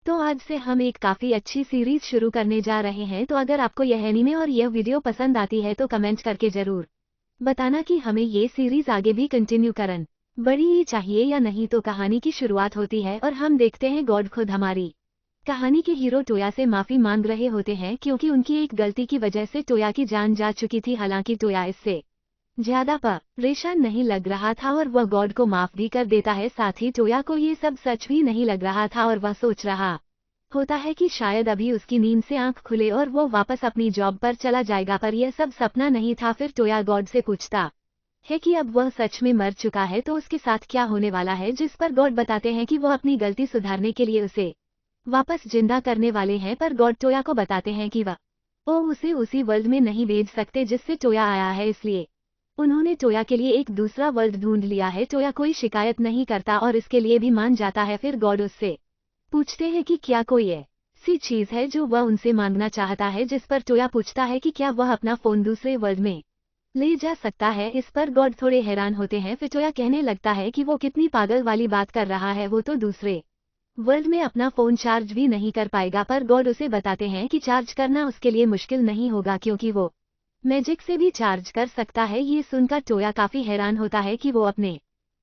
तो आज से हम एक काफी अच्छी सीरीज शुरू करने जा रहे हैं। तो अगर आपको यह एनीमे और यह वीडियो पसंद आती है तो कमेंट करके जरूर बताना कि हमें ये सीरीज आगे भी कंटिन्यू करन बड़ी ही चाहिए या नहीं। तो कहानी की शुरुआत होती है और हम देखते हैं गॉड खुद हमारी कहानी के हीरो टोया से माफी मांग रहे होते हैं क्योंकि उनकी एक गलती की वजह से टोया की जान जा चुकी थी। हालांकि टोया इससे ज्यादा परेशान नहीं लग रहा था और वह गॉड को माफ भी कर देता है। साथ ही टोया को ये सब सच भी नहीं लग रहा था और वह सोच रहा होता है कि शायद अभी उसकी नींद से आंख खुले और वो वापस अपनी जॉब पर चला जाएगा, पर यह सब सपना नहीं था। फिर टोया गॉड से पूछता है कि अब वह सच में मर चुका है तो उसके साथ क्या होने वाला है, जिस पर गॉड बताते हैं कि वह अपनी गलती सुधारने के लिए उसे वापस जिंदा करने वाले हैं। पर गॉड टोया को बताते हैं कि वो उसे उसी वर्ल्ड में नहीं भेज सकते जिससे टोया आया है, इसलिए उन्होंने टोया के लिए एक दूसरा वर्ल्ड ढूंढ लिया है। टोया कोई शिकायत नहीं करता और इसके लिए भी मान जाता है। फिर गॉड उससे पूछते हैं कि क्या कोई ऐसी चीज है जो वह उनसे मांगना चाहता है, जिस पर टोया पूछता है कि क्या वह अपना फोन दूसरे वर्ल्ड में ले जा सकता है। इस पर गॉड थोड़े हैरान होते हैं। फिर टोया कहने लगता है कि वो कितनी पागल वाली बात कर रहा है, वो तो दूसरे वर्ल्ड में अपना फोन चार्ज भी नहीं कर पाएगा। पर गॉड उसे बताते हैं कि चार्ज करना उसके लिए मुश्किल नहीं होगा क्योंकि वो मैजिक से भी चार्ज कर सकता है। ये सुनकर टोया काफी हैरान होता है कि वो अपने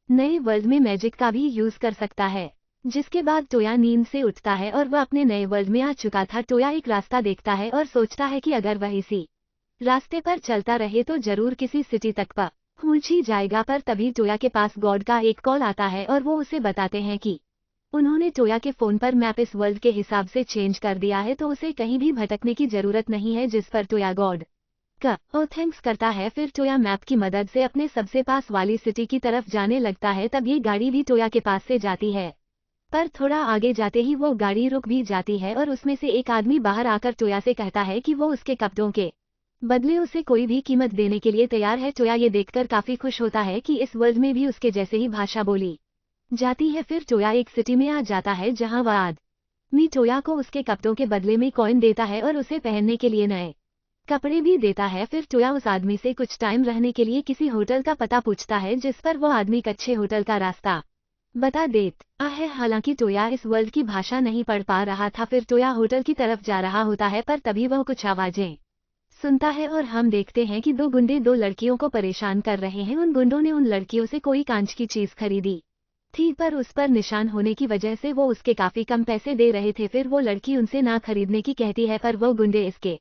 नए वर्ल्ड में मैजिक का भी यूज कर सकता है। जिसके बाद टोया नींद से उठता है और वह अपने नए वर्ल्ड में आ चुका था। टोया एक रास्ता देखता है और सोचता है कि अगर वह इसी रास्ते पर चलता रहे तो जरूर किसी सिटी तक पहुंच ही जाएगा। पर तभी टोया के पास गॉड का एक कॉल आता है और वो उसे बताते हैं कि उन्होंने टोया के फोन पर मैप इस वर्ल्ड के हिसाब से चेंज कर दिया है तो उसे कहीं भी भटकने की जरूरत नहीं है। जिस पर टोया गॉड का थैंक्स करता है। फिर टोया मैप की मदद से अपने सबसे पास वाली सिटी की तरफ जाने लगता है। तब ये गाड़ी भी टोया के पास से जाती है, पर थोड़ा आगे जाते ही वो गाड़ी रुक भी जाती है और उसमें से एक आदमी बाहर आकर टोया से कहता है कि वो उसके कपड़ों के बदले उसे कोई भी कीमत देने के लिए तैयार है। टोया ये देखकर काफी खुश होता है कि इस वर्ल्ड में भी उसके जैसे ही भाषा बोली जाती है। फिर टोया एक सिटी में आ जाता है जहां वह आदमी टोया को उसके कपड़ों के बदले में कॉइन देता है और उसे पहनने के लिए नए कपड़े भी देता है। फिर टोया उस आदमी से कुछ टाइम रहने के लिए किसी होटल का पता पूछता है, जिस पर वो आदमी एक अच्छे होटल का रास्ता बता देता है। हालांकि टोया इस वर्ल्ड की भाषा नहीं पढ़ पा रहा था। फिर टोया होटल की तरफ जा रहा होता है, पर तभी वह कुछ आवाजें सुनता है और हम देखते हैं कि दो गुंडे दो लड़कियों को परेशान कर रहे हैं। उन गुंडों ने उन लड़कियों से कोई कांच की चीज खरीदी थी, पर उस पर निशान होने की वजह से वो उसके काफी कम पैसे दे रहे थे। फिर वो लड़की उनसे ना खरीदने की कहती है, पर वो गुंडे इसके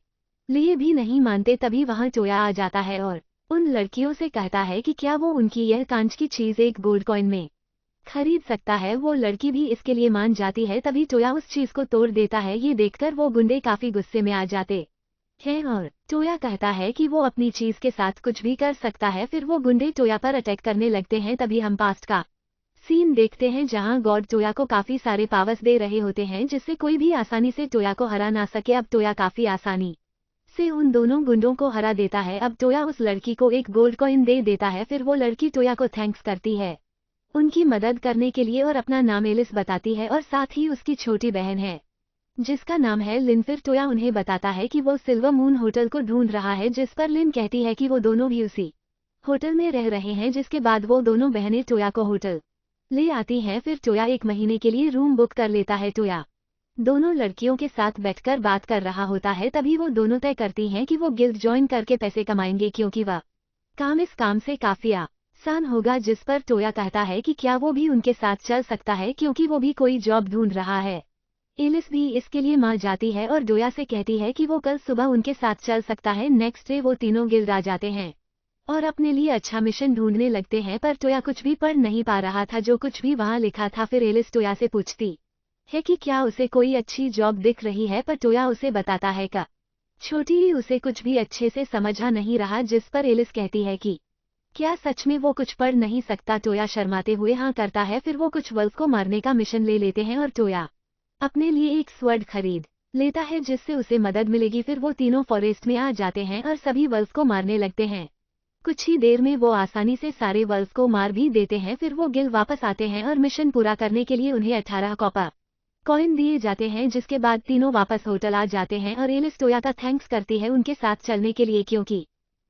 लिए भी नहीं मानते। तभी वहां टोया आ जाता है और उन लड़कियों से कहता है कि क्या वो उनकी यह कांच की चीज एक गोल्ड कॉइन में खरीद सकता है। वो लड़की भी इसके लिए मान जाती है। तभी टोया उस चीज को तोड़ देता है। ये देखकर वो गुंडे काफी गुस्से में आ जाते हैं और टोया कहता है कि वो अपनी चीज के साथ कुछ भी कर सकता है। फिर वो गुंडे टोया पर अटैक करने लगते हैं। तभी हम पास्ट का सीन देखते हैं जहां गॉड टोया को काफी सारे पावर्स दे रहे होते हैं, जिससे कोई भी आसानी से टोया को हरा ना सके। अब टोया काफी आसानी से उन दोनों गुंडों को हरा देता है। अब टोया उस लड़की को एक गोल्ड कॉइन दे देता है। फिर वो लड़की टोया को थैंक्स करती है उनकी मदद करने के लिए और अपना नाम एलिस बताती है और साथ ही उसकी छोटी बहन है जिसका नाम है लिन। फिर टोया उन्हें बताता है कि वो सिल्वर मून होटल को ढूंढ रहा है, जिस पर लिन कहती है कि वो दोनों भी उसी होटल में रह रहे हैं। जिसके बाद वो दोनों बहनें टोया को होटल ले आती हैं। फिर टोया एक महीने के लिए रूम बुक कर लेता है। टोया दोनों लड़कियों के साथ बैठकर बात कर रहा होता है। तभी वो दोनों तय करती हैं कि वो गिल्ड ज्वाइन करके पैसे कमाएंगे क्योंकि वह काम इस काम से काफी आसान होगा। जिस पर टोया कहता है कि क्या वो भी उनके साथ चल सकता है क्योंकि वो भी कोई जॉब ढूंढ रहा है। एलिस भी इसके लिए मान जाती है और टोया से कहती है कि वो कल सुबह उनके साथ चल सकता है। नेक्स्ट डे वो तीनों गिल्ड आ जाते हैं और अपने लिए अच्छा मिशन ढूंढने लगते हैं, पर टोया कुछ भी पढ़ नहीं पा रहा था जो कुछ भी वहां लिखा था। फिर एलिस टोया से पूछती है कि क्या उसे कोई अच्छी जॉब दिख रही है, पर टोया उसे बताता है का छोटी ही उसे कुछ भी अच्छे से समझा नहीं रहा। जिस पर एलिस कहती है कि क्या सच में वो कुछ पढ़ नहीं सकता। टोया शर्माते हुए हाँ करता है। फिर वो कुछ वल्फ को मारने का मिशन ले लेते हैं और टोया अपने लिए एक स्वर्ड खरीद लेता है जिससे उसे मदद मिलेगी। फिर वो तीनों फॉरेस्ट में आ जाते हैं और सभी वल्फ को मारने लगते हैं। कुछ ही देर में वो आसानी से सारे वल्फ को मार भी देते हैं। फिर वो गिल्ड वापस आते हैं और मिशन पूरा करने के लिए उन्हें 18 कॉपर कॉइन दिए जाते हैं। जिसके बाद तीनों वापस होटल आ जाते हैं और एलिस टोया का थैंक्स करती है उनके साथ चलने के लिए क्योंकि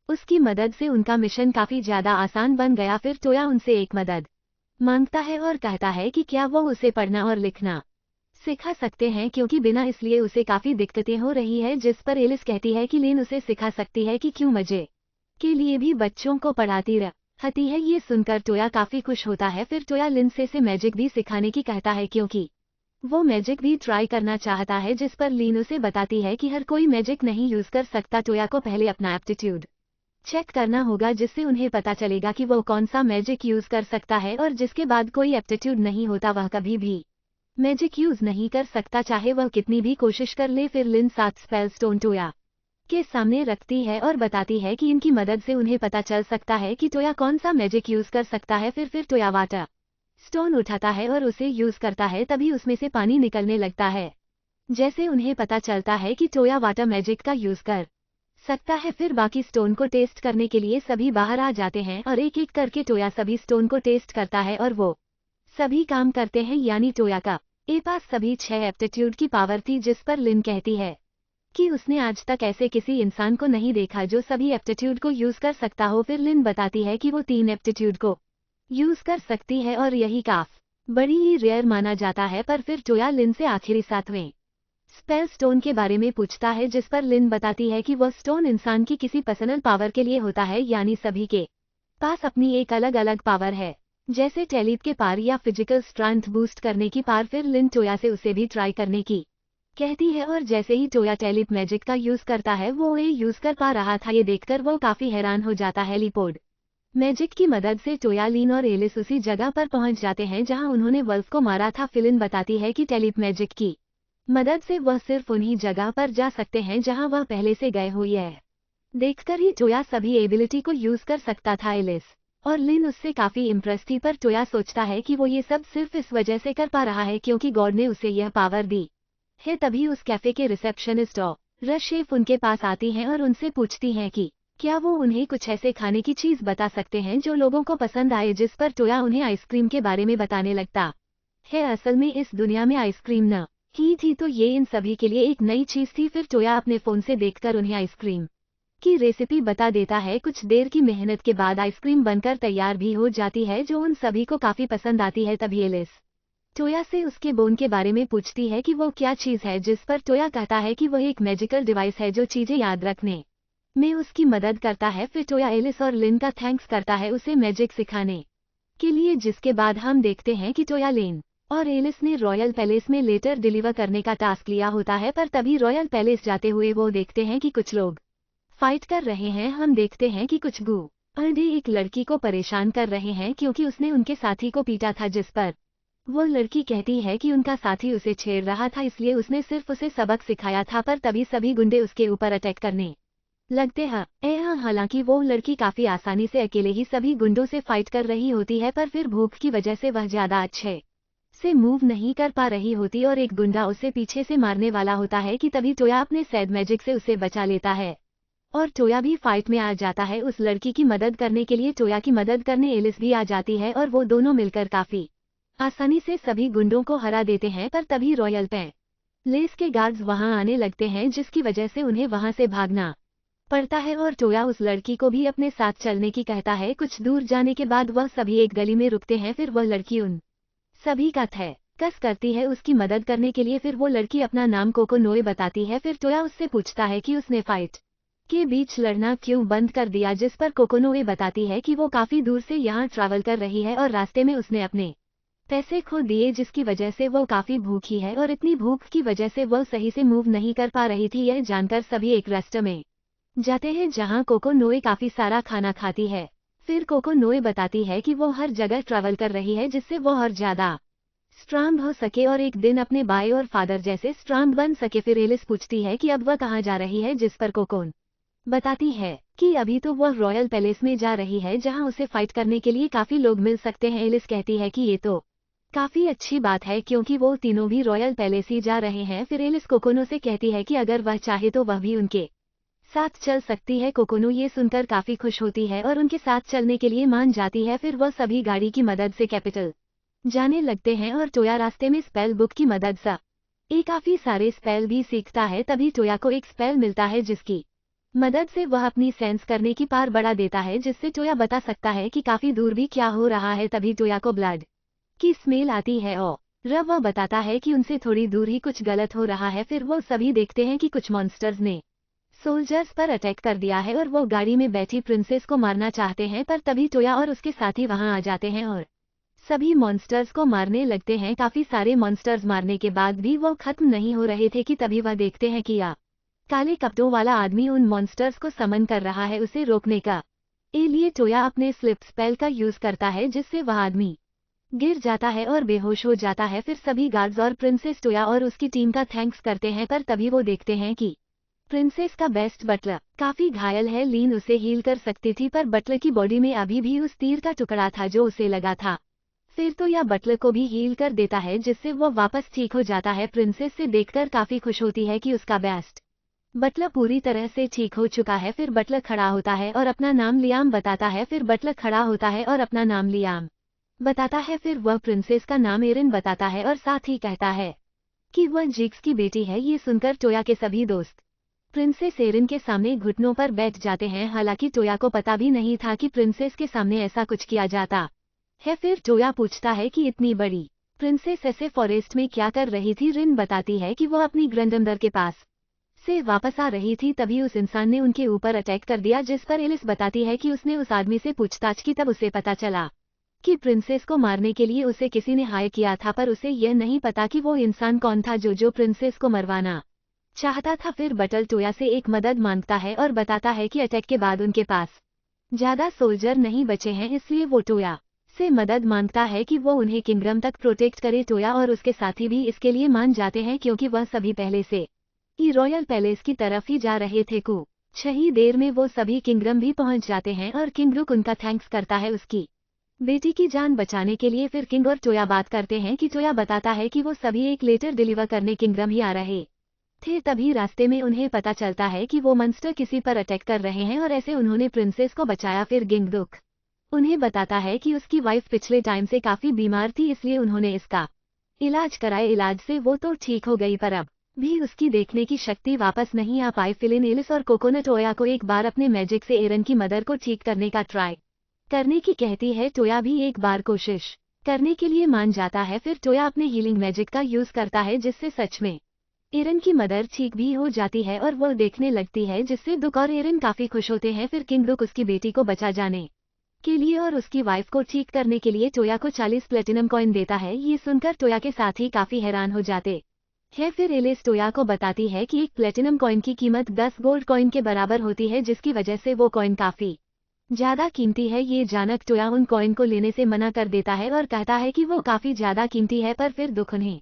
उसकी मदद से उनका मिशन काफी ज्यादा आसान बन गया। फिर टोया उनसे एक मदद मांगता है और कहता है कि क्या वो उसे पढ़ना और लिखना सिखा सकते हैं क्योंकि बिना इसलिए उसे काफी दिक्कतें हो रही है, जिस पर एलिस कहती है कि लिन उसे सिखा सकती है कि क्यों मजे के लिए भी बच्चों को पढ़ाती रहती है। ये सुनकर टोया काफी खुश होता है। फिर टोया लिन से मैजिक भी सिखाने की कहता है क्योंकि वो मैजिक भी ट्राई करना चाहता है, जिस पर लिन उसे बताती है कि हर कोई मैजिक नहीं यूज कर सकता। टोया को पहले अपना एप्टीट्यूड चेक करना होगा, जिससे उन्हें पता चलेगा कि वो कौन सा मैजिक यूज कर सकता है, और जिसके बाद कोई एप्टीट्यूड नहीं होता वह कभी भी मैजिक यूज नहीं कर सकता, चाहे वह कितनी भी कोशिश कर ले। फिर लिन 7 स्पेल स्टोन टोया के सामने रखती है और बताती है कि इनकी मदद से उन्हें पता चल सकता है कि टोया कौन सा मैजिक यूज कर सकता है। फिर टोया वाटर स्टोन उठाता है और उसे यूज करता है, तभी उसमें से पानी निकलने लगता है। जैसे उन्हें पता चलता है कि टोया वाटर मैजिक का यूज कर सकता है। फिर बाकी स्टोन को टेस्ट करने के लिए सभी बाहर आ जाते हैं और एक एक करके टोया सभी स्टोन को टेस्ट करता है और वो सभी काम करते हैं, यानी टोया का पास सभी 6 एप्टीट्यूड की पावर थी, जिस पर लिन कहती है कि उसने आज तक ऐसे किसी इंसान को नहीं देखा जो सभी एप्टीट्यूड को यूज कर सकता हो। फिर लिन बताती है कि वो 3 एप्टीट्यूड को यूज कर सकती है और यही काफी बड़ी ही रेयर माना जाता है। पर फिर टोया लिन से आखिरी 7वें स्पेल स्टोन के बारे में पूछता है, जिस पर लिन बताती है कि वह स्टोन इंसान की किसी पर्सनल पावर के लिए होता है, यानी सभी के पास अपनी एक अलग अलग पावर है, जैसे टेलीप के पार या फिजिकल स्ट्रेंथ बूस्ट करने की पार। फिर लिन टोया से उसे भी ट्राई करने की कहती है, और जैसे ही टोया टेलीप मैजिक का यूज करता है वो ये यूज कर पा रहा था। ये देखकर वो काफी हैरान हो जाता है। लीपोड मैजिक की मदद से टोया, लिन और एलिस उसी जगह पर पहुंच जाते हैं जहां उन्होंने वल्फ को मारा था। फिलिन बताती है कि टेलीप मैजिक की मदद से वह सिर्फ उन्हीं जगह पर जा सकते हैं जहां वह पहले से गए हुए हैं। देखकर ही टोया सभी एबिलिटी को यूज कर सकता था। एलिस और लिन उससे काफी इम्प्रेस थी, पर टोया सोचता है कि वो ये सब सिर्फ इस वजह से कर पा रहा है क्योंकि गॉड ने उसे यह पावर दी है। तभी उस कैफे के रिसेप्शनिस्ट और शेफ उनके पास आती हैं और उनसे पूछती हैं कि क्या वो उन्हें कुछ ऐसे खाने की चीज बता सकते हैं जो लोगों को पसंद आए, जिस पर टोया उन्हें आइसक्रीम के बारे में बताने लगता है। असल में इस दुनिया में आइसक्रीम न ही थी, तो ये इन सभी के लिए एक नई चीज थी। फिर टोया अपने फोन से देखकर उन्हें आइसक्रीम की रेसिपी बता देता है। कुछ देर की मेहनत के बाद आइसक्रीम बनकर तैयार भी हो जाती है, जो उन सभी को काफी पसंद आती है। तभी एलिस टोया से उसके बोन के बारे में पूछती है कि वो क्या चीज है, जिस पर टोया कहता है कि वह एक मैजिकल डिवाइस है जो चीजें याद रखने में उसकी मदद करता है। फिर टोया एलिस और लिन का थैंक्स करता है उसे मैजिक सिखाने के लिए, जिसके बाद हम देखते हैं कि टोया, लिन और एलिस ने रॉयल पैलेस में लेटर डिलीवर करने का टास्क लिया होता है। पर तभी रॉयल पैलेस जाते हुए वो देखते हैं कि कुछ लोग फाइट कर रहे हैं। हम देखते हैं कि कुछ गुंडे एक लड़की को परेशान कर रहे हैं क्योंकि उसने उनके साथी को पीटा था, जिस पर वो लड़की कहती है कि उनका साथी उसे छेड़ रहा था, इसलिए उसने सिर्फ उसे सबक सिखाया था। पर तभी सभी गुंडे उसके ऊपर अटैक करने लगते हैं। हालांकि वो लड़की काफी आसानी से अकेले ही सभी गुंडों से फाइट कर रही होती है, पर फिर भूख की वजह से वह ज्यादा अच्छे से मूव नहीं कर पा रही होती और एक गुंडा उसे पीछे से मारने वाला होता है कि तभी टोया अपने सैड मैजिक से उसे बचा लेता है और टोया भी फाइट में आ जाता है उस लड़की की मदद करने के लिए। टोया की मदद करने एलिस भी आ जाती है और वो दोनों मिलकर काफी आसानी से सभी गुंडों को हरा देते हैं। पर तभी रॉयल पैलेस के गार्ड्स वहां आने लगते हैं, जिसकी वजह से उन्हें वहां से भागना पड़ता है और टोया उस लड़की को भी अपने साथ चलने की कहता है। कुछ दूर जाने के बाद वह सभी एक गली में रुकते हैं। फिर वह लड़की उन सभी का कस करती है उसकी मदद करने के लिए। फिर वो लड़की अपना नाम कोकोनोए बताती है। फिर टोया उससे पूछता है कि उसने फाइट के बीच लड़ना क्यों बंद कर दिया, जिस पर कोकोनोए बताती है कि वो काफी दूर से यहाँ ट्रैवल कर रही है और रास्ते में उसने अपने पैसे खो दिए, जिसकी वजह से वो काफी भूखी है और इतनी भूख की वजह से वो सही से मूव नहीं कर पा रही थी। यह जानकर सभी एक रेस्टोरेंट में जाते हैं जहां कोकोनोए काफी सारा खाना खाती है। फिर कोकोनोए बताती है कि वो हर जगह ट्रैवल कर रही है जिससे वो और ज्यादा स्ट्रांग हो सके और एक दिन अपने बाय और फादर जैसे स्ट्रांग बन सके। फिर एलिस पूछती है कि अब वह कहाँ जा रही है, जिस पर कोकोन बताती है कि अभी तो वह रॉयल पैलेस में जा रही है जहां उसे फाइट करने के लिए काफी लोग मिल सकते हैं। एलिस कहती है कि ये तो काफी अच्छी बात है क्योंकि वो तीनों भी रॉयल पैलेस ही जा रहे हैं। फिर एलिस कोकोनो से कहती है कि अगर वह चाहे तो वह भी उनके साथ चल सकती है। कोकोनो ये सुनकर काफी खुश होती है और उनके साथ चलने के लिए मान जाती है। फिर वह सभी गाड़ी की मदद से कैपिटल जाने लगते हैं और टोया रास्ते में स्पेल बुक की मदद से काफी सारे स्पेल भी सीखता है। तभी टोया को एक स्पेल मिलता है जिसकी मदद से वह अपनी सेंस करने की पार बढ़ा देता है, जिससे टोया बता सकता है कि काफी दूर भी क्या हो रहा है। तभी टोया को ब्लड की स्मेल आती है और रब वह बताता है कि उनसे थोड़ी दूर ही कुछ गलत हो रहा है। फिर वो सभी देखते हैं कि कुछ मॉन्स्टर्स ने सोल्जर्स पर अटैक कर दिया है और वो गाड़ी में बैठी प्रिंसेस को मारना चाहते हैं, पर तभी टोया और उसके साथी वहां आ जाते हैं और सभी मॉन्स्टर्स को मारने लगते हैं। काफी सारे मॉन्स्टर्स मारने के बाद भी वो खत्म नहीं हो रहे थे कि तभी वह देखते हैं कि काले कपड़ों वाला आदमी उन मॉन्स्टर्स को समन कर रहा है उसे रोकने का। लिए टोया अपने स्लिप स्पेल का यूज करता है, जिससे वह आदमी गिर जाता है और बेहोश हो जाता है। फिर सभी गार्ड्स और प्रिंसेस टोया और उसकी टीम का थैंक्स करते हैं, पर तभी वो देखते हैं कि प्रिंसेस का बेस्ट बटलर काफी घायल है। लीन उसे हील कर सकती थी, पर बटलर की बॉडी में अभी भी उस तीर का टुकड़ा था जो उसे लगा था। फिर तो यह बटलर को भी हील कर देता है, जिससे वो वापस ठीक हो जाता है। प्रिंसेस से देखकर काफी खुश होती है कि उसका बेस्ट बटलर पूरी तरह से ठीक हो चुका है। फिर बटलर खड़ा होता है और अपना नाम लियाम बताता है। फिर बटलर खड़ा होता है और अपना नाम लियाम बताता है। फिर वह प्रिंसेस का नाम एरिन बताता है और साथ ही कहता है कि वह जिग्स की बेटी है। ये सुनकर टोया के सभी दोस्त प्रिंसेस एरिन के सामने घुटनों पर बैठ जाते हैं। हालांकि टोया को पता भी नहीं था कि प्रिंसेस के सामने ऐसा कुछ किया जाता है। फिर टोया पूछता है कि इतनी बड़ी प्रिंसेस ऐसे फॉरेस्ट में क्या कर रही थी। रिन बताती है कि वह अपनी ग्रैंडमदर के पास से वापस आ रही थी, तभी उस इंसान ने उनके ऊपर अटैक कर दिया। जिस पर एलिस बताती है कि उसने उस आदमी से पूछताछ की, तब उसे पता चला कि प्रिंसेस को मारने के लिए उसे किसी ने हायर किया था, पर उसे यह नहीं पता कि वो इंसान कौन था जो प्रिंसेस को मरवाना चाहता था। फिर बटल टोया से एक मदद मांगता है और बताता है कि अटैक के बाद उनके पास ज्यादा सोल्जर नहीं बचे हैं, इसलिए वो टोया से मदद मांगता है कि वो उन्हें किंगडम तक प्रोटेक्ट करे। टोया और उसके साथी भी इसके लिए मान जाते हैं, क्योंकि वह सभी पहले से ही रॉयल पैलेस की तरफ ही जा रहे थे। कुछ ही देर में वो सभी किंगडम भी पहुंच जाते हैं और किंग रुक उनका थैंक्स करता है उसकी बेटी की जान बचाने के लिए। फिर किंग और टोया बात करते हैं कि टोया बताता है कि वो सभी एक लेटर डिलीवर करने किंगडम ही आ रहे थे। तभी रास्ते में उन्हें पता चलता है कि वो मंस्टर किसी पर अटैक कर रहे हैं और ऐसे उन्होंने प्रिंसेस को बचाया। फिर गिंगदुक उन्हें बताता है कि उसकी वाइफ पिछले टाइम से काफी बीमार थी, इसलिए उन्होंने इसका इलाज कराए। इलाज से वो तो ठीक हो गई, पर अब भी उसकी देखने की शक्ति वापस नहीं आ पाई। फिलिन, एलिस और कोकोनट टोया को एक बार अपने मैजिक से एरन की मदर को ठीक करने का ट्राई करने की कहती है। टोया भी एक बार कोशिश करने के लिए मान जाता है। फिर टोया अपने हीलिंग मैजिक का यूज करता है, जिससे सच में एरन की मदर ठीक भी हो जाती है और वो देखने लगती है, जिससे दुक और एरन काफी खुश होते हैं। फिर किंग दुक उसकी बेटी को बचा जाने के लिए और उसकी वाइफ को ठीक करने के लिए टोया को 40 प्लेटिनम कॉइन देता है। ये सुनकर टोया के साथी काफी हैरान हो जाते है। फिर एलिस टोया को बताती है कि एक प्लेटिनम कॉइन की कीमत 10 गोल्ड कॉइन के बराबर होती है, जिसकी वजह से वो कॉइन काफी ज्यादा कीमती है। ये जानक टोया उन कॉइन को लेने से मना कर देता है और कहता है कि वो काफी ज्यादा कीमती है। पर फिर दुख उन्हें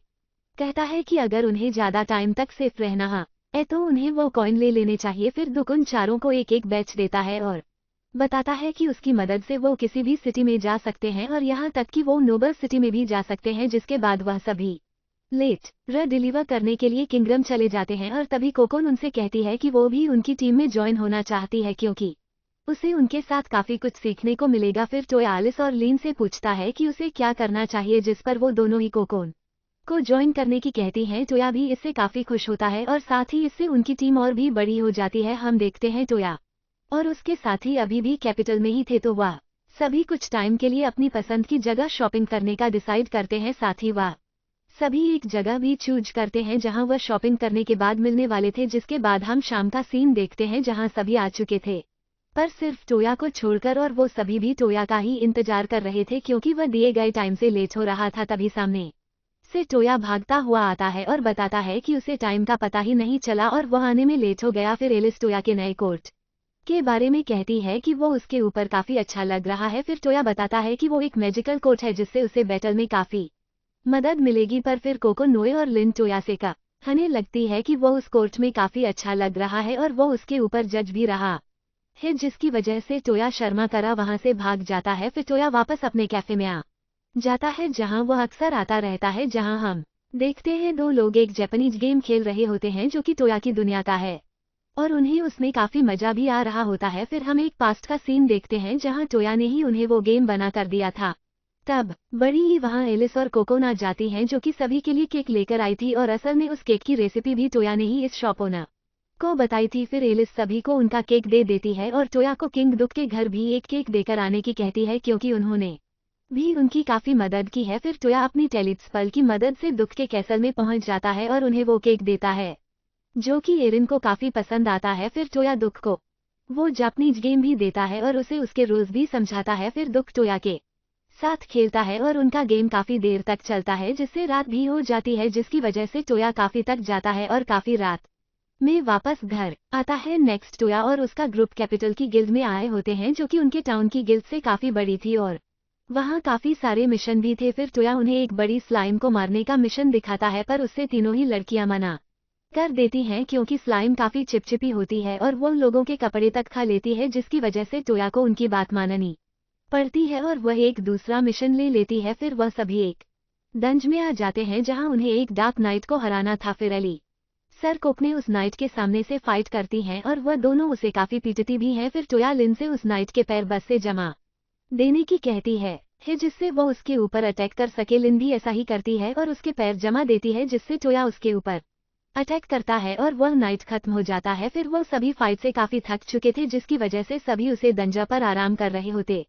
कहता है कि अगर उन्हें ज्यादा टाइम तक सेफ रहना है तो उन्हें वो कॉइन ले लेने चाहिए। फिर दुक उन चारों को एक एक बेच देता है और बताता है कि उसकी मदद से वो किसी भी सिटी में जा सकते हैं और यहाँ तक कि वो नोबल सिटी में भी जा सकते हैं। जिसके बाद वह सभी लेटर डिलीवर करने के लिए किंगडम चले जाते हैं और तभी कोकोन उनसे कहती है कि वो भी उनकी टीम में ज्वाइन होना चाहती है, क्योंकि उसे उनके साथ काफी कुछ सीखने को मिलेगा। फिर टोया एलिस और लीन से पूछता है कि उसे क्या करना चाहिए, जिस पर वो दोनों ही कोकोन को ज्वाइन करने की कहती हैं। टोया भी इससे काफी खुश होता है और साथ ही इससे उनकी टीम और भी बड़ी हो जाती है। हम देखते हैं टोया और उसके साथी अभी भी कैपिटल में ही थे, तो वह सभी कुछ टाइम के लिए अपनी पसंद की जगह शॉपिंग करने का डिसाइड करते हैं। साथ ही वह सभी एक जगह भी चूज करते हैं जहां वह शॉपिंग करने के बाद मिलने वाले थे। जिसके बाद हम शाम का सीन देखते हैं जहां सभी आ चुके थे, पर सिर्फ टोया को छोड़कर, और वो सभी भी टोया का ही इंतजार कर रहे थे क्योंकि वह दिए गए टाइम से लेट हो रहा था। तभी सामने से टोया भागता हुआ आता है और बताता है कि उसे टाइम का पता ही नहीं चला और वह आने में लेट हो गया। फिर एलिस टोया के नए कोट के बारे में कहती है कि वो उसके ऊपर काफी अच्छा लग रहा है। फिर टोया बताता है कि वो एक मैजिकल कोट है जिससे उसे बैटल में काफी मदद मिलेगी। पर फिर कोको, नोए और लिन टोया से कहने लगती है कि वो उस कोर्ट में काफी अच्छा लग रहा है और वो उसके ऊपर जज भी रहा है, जिसकी वजह से टोया शर्मा करा वहां से भाग जाता है। फिर टोया वापस अपने कैफे में आ जाता है जहां वह अक्सर आता रहता है, जहां हम देखते हैं दो लोग एक जापानीज गेम खेल रहे होते हैं जो कि टोया की दुनिया का है और उन्हें उसमें काफी मजा भी आ रहा होता है। फिर हम एक पास्ट का सीन देखते हैं जहां टोया ने ही उन्हें वो गेम बना कर दिया था। तब बड़ी ही वहां एलिस और कोकोन आ जाती हैं जो कि सभी के लिए केक लेकर आई थी और असल में उस केक की रेसिपी भी टोया ने ही इस शॉप ओनर को बताई थी। फिर एलिस सभी को उनका केक दे देती है और टोया को किंग दुक के घर भी एक केक देकर आने की कहती है क्योंकि उन्होंने भी उनकी काफी मदद की है। फिर टोया अपनी टेलिस्पेल की मदद से दुख के कैसल में पहुंच जाता है और उन्हें वो केक देता है जो कि एरिन को काफी पसंद आता है। फिर टोया दुख को वो जापानीज गेम भी देता है और उसे उसके रूल्स भी समझाता है। फिर दुख टोया के साथ खेलता है और उनका गेम काफी देर तक चलता है, जिससे रात भी हो जाती है, जिसकी वजह से टोया काफी थक जाता है और काफी रात में वापस घर आता है। नेक्स्ट टोया और उसका ग्रुप कैपिटल की गिल्ड में आए होते हैं जो कि उनके टाउन की गिल्ड से काफी बड़ी थी और वहाँ काफी सारे मिशन भी थे। फिर टोया उन्हें एक बड़ी स्लाइम को मारने का मिशन दिखाता है, पर उससे तीनों ही लड़कियां मना कर देती हैं क्योंकि स्लाइम काफी चिपचिपी होती है और वो लोगों के कपड़े तक खा लेती है, जिसकी वजह से टोया को उनकी बात माननी पड़ती है और वह एक दूसरा मिशन ले लेती है। फिर वह सभी एक दंज में आ जाते हैं जहां उन्हें एक डार्क नाइट को हराना था। फिर एली सर कोकने उस नाइट के सामने से फाइट करती हैं और वह दोनों उसे काफी पीटती भी हैं। फिर टोया लिन से उस नाइट के पैर बस से जमा देने की कहती है जिससे वो उसके ऊपर अटैक कर सके। लिन भी ऐसा ही करती है और उसके पैर जमा देती है, जिससे टोया उसके ऊपर अटैक करता है और वह नाइट खत्म हो जाता है। फिर वो सभी फाइट से काफी थक चुके थे, जिसकी वजह से सभी उसे दंजा पर आराम कर रहे होते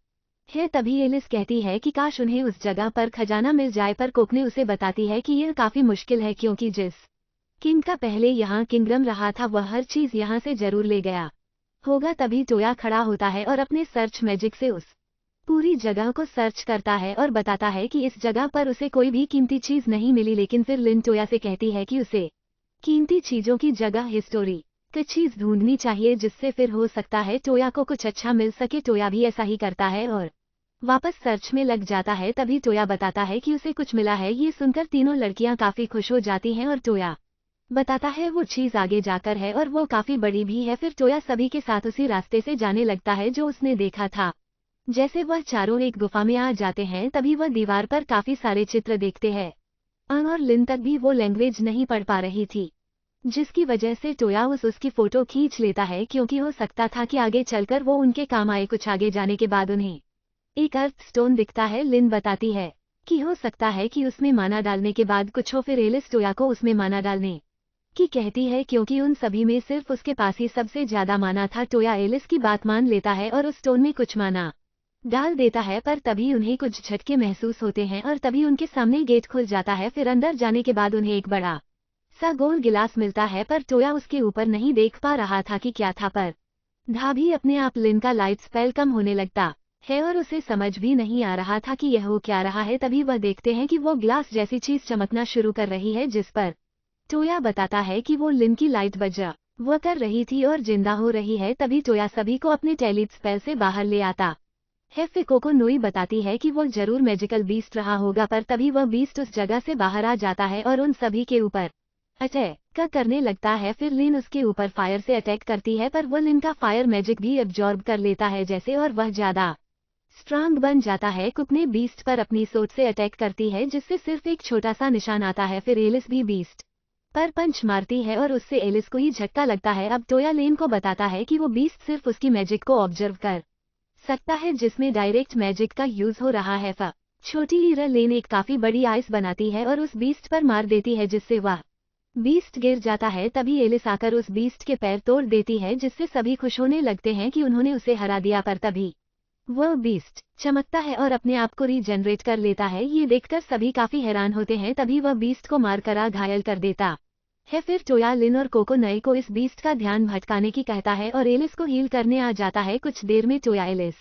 है। तभी एलिस कहती है कि काश उन्हें उस जगह पर खजाना मिल जाए, पर कोकने उसे बताती है कि यह काफी मुश्किल है क्योंकि जिस किंग का पहले यहाँ किंगडम रहा था वह हर चीज यहाँ से जरूर ले गया होगा। तभी टोया खड़ा होता है और अपने सर्च मैजिक से उस पूरी जगह को सर्च करता है और बताता है कि इस जगह पर उसे कोई भी कीमती चीज नहीं मिली। लेकिन फिर लिन टोया से कहती है कि उसे कीमती चीजों की जगह हिस्टोरी की चीज ढूंढनी चाहिए, जिससे फिर हो सकता है टोया को कुछ अच्छा मिल सके। टोया भी ऐसा ही करता है और वापस सर्च में लग जाता है। तभी टोया बताता है कि उसे कुछ मिला है। ये सुनकर तीनों लड़कियां काफी खुश हो जाती हैं और टोया बताता है वो चीज आगे जाकर है और वो काफी बड़ी भी है। फिर टोया सभी के साथ उसी रास्ते से जाने लगता है जो उसने देखा था। जैसे वह चारों एक गुफा में आ जाते हैं तभी वह दीवार पर काफी सारे चित्र देखते हैं। और लिन तक भी वो लैंग्वेज नहीं पढ़ पा रही थी, जिसकी वजह से टोया उसकी फोटो खींच लेता है क्योंकि हो सकता था कि आगे चलकर वो उनके काम आए। कुछ आगे जाने के बाद उन्हें एक अर्थ स्टोन दिखता है। लिन बताती है कि हो सकता है कि उसमें माना डालने के बाद कुछ हो। फिर एलिस टोया को उसमें माना डालने की कहती है क्योंकि उन सभी में सिर्फ उसके पास ही सबसे ज्यादा माना था। टोया एलिस की बात मान लेता है और उस स्टोन में कुछ माना डाल देता है, पर तभी उन्हें कुछ झटके महसूस होते हैं और तभी उनके सामने गेट खुल जाता है। फिर अंदर जाने के बाद उन्हें एक बड़ा सा गोल गिलास मिलता है, पर टोया उसके ऊपर नहीं देख पा रहा था कि क्या था। पर भी अपने आप लिन का लाइट स्पेल कम होने लगता है और उसे समझ भी नहीं आ रहा था कि यह हो क्या रहा है। तभी वह देखते हैं कि वो ग्लास जैसी चीज चमकना शुरू कर रही है, जिस पर टोया बताता है कि वो लिन की लाइट वजह वो कर रही थी और जिंदा हो रही है। तभी टोया सभी को अपने टेलिस्पेल से बाहर ले आता है। फिर कोको नोई बताती है कि वो जरूर मैजिकल बीस्ट रहा होगा, पर तभी वह बीस्ट उस जगह से बाहर आ जाता है और उन सभी के ऊपर अटैक करने लगता है। फिर लिन उसके ऊपर फायर से अटैक करती है, पर वो लिन का फायर मैजिक भी एब्जॉर्ब कर लेता है जैसे, और वह ज्यादा स्ट्रांग बन जाता है। कुक ने बीस्ट पर अपनी सोच से अटैक करती है, जिससे सिर्फ एक छोटा सा निशान आता है। फिर एलिस भी बीस्ट पर पंच मारती है और उससे एलिस को ही झटका लगता है। अब टोया लेन को बताता है कि वो बीस्ट सिर्फ उसकी मैजिक को ऑब्जर्व कर सकता है, जिसमें डायरेक्ट मैजिक का यूज हो रहा है। छोटी हीरा लेन एक काफी बड़ी आइस बनाती है और उस बीस्ट पर मार देती है, जिससे वह बीस्ट गिर जाता है। तभी एलिस आकर उस बीस्ट के पैर तोड़ देती है, जिससे सभी खुश होने लगते हैं कि उन्होंने उसे हरा दिया। पर तभी वह बीस्ट चमकता है और अपने आप को रीजनरेट कर लेता है। ये देखकर सभी काफी हैरान होते हैं। तभी वह बीस्ट को मारकर घायल कर देता है। फिर टोया लिन और कोको नई को इस बीस्ट का ध्यान भटकाने की कहता है और एलिस को हील करने आ जाता है। कुछ देर में टोया एलिस